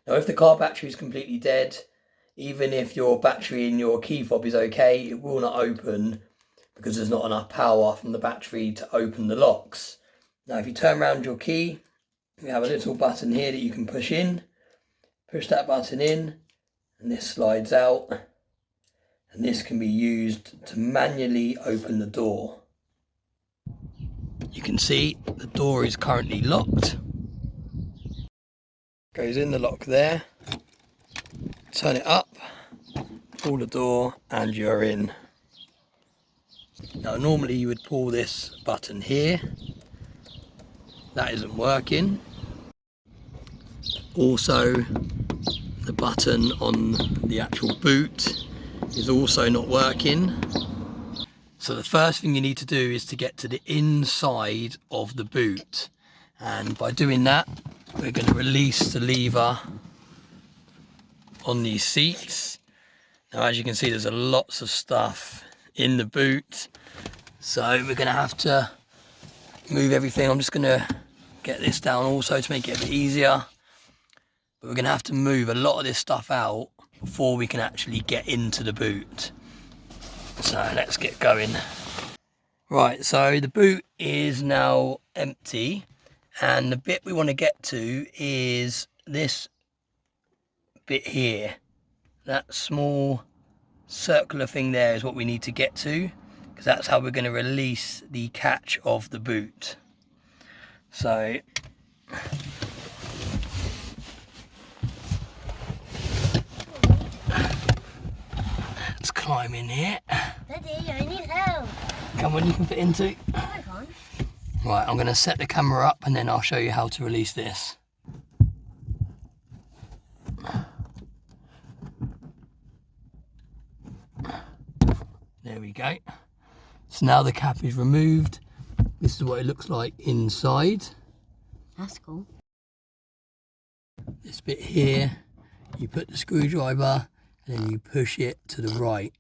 Now if the car battery is completely dead, even if your battery in your key fob is okay, it will not open because there's not enough power from the battery to open the locks. Now if you turn around your key, you have a little button here that you can push in. Push that button in and this slides out, and this can be used to manually open the door. You can see the door is currently locked. Goes in the lock there. Turn it up, pull the door and you're in. Now normally you would pull this button here. That isn't working. Also the button on the actual boot is also not working. So the first thing you need to do is to get to the inside of the boot, and by doing that we're going to release the lever on these seats. Now as you can see there's lots of stuff in the boot, so we're going to have to move everything. I'm just going to get this down also to make it a bit easier, but we're going to have to move a lot of this stuff out before we can actually get into the boot. So let's get going. Right, so the boot is now empty, and the bit we want to get to is this bit here. That small circular thing there is what we need to get to, because that's how we're going to release the catch of the boot. So let's climb in here. Daddy, I need help. Come on, you can fit into. I can't. Right, I'm going to set the camera up and then I'll show you how to release this. There we go. So now the cap is removed. This is what it looks like inside. That's cool. This bit here, you put the screwdriver and then you push it to the right.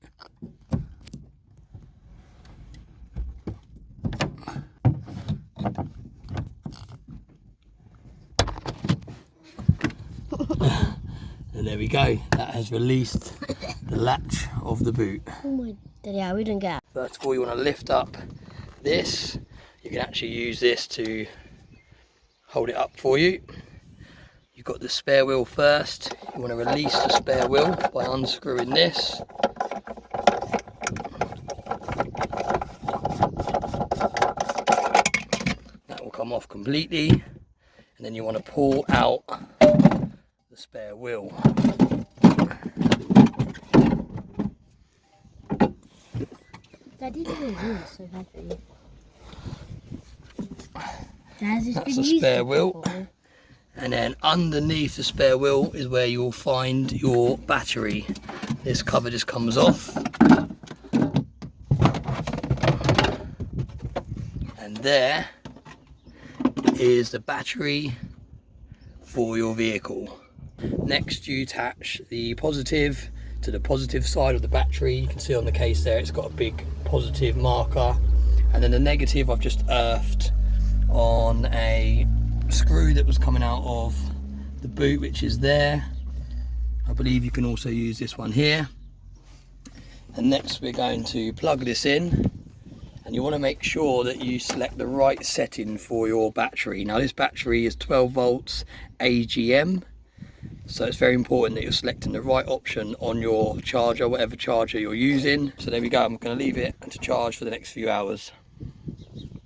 And there we go, that has released the latch of the boot. Oh my, Daddy, I wouldn't get. First of all, you want to lift up this. You can actually use this to hold it up for you. You've got the spare wheel first. You want to release the spare wheel by unscrewing this. That will come off completely. And then you want to pull out the spare wheel. Daddy didn't do it so bad for you. That's a spare wheel. And then underneath the spare wheel is where you'll find your battery. This cover just comes off. And there is the battery for your vehicle. Next you attach the positive to the positive side of the battery. You can see on the case there it's got a big positive marker, and then the negative I've just earthed on a screw that was coming out of the boot, which is there. I believe you can also use this one here. And next we're going to plug this in, and you want to make sure that you select the right setting for your battery. Now this battery is 12 volts AGM, so it's very important that you're selecting the right option on your charger, whatever charger you're using. So there we go, I'm going to leave it to charge for the next few hours.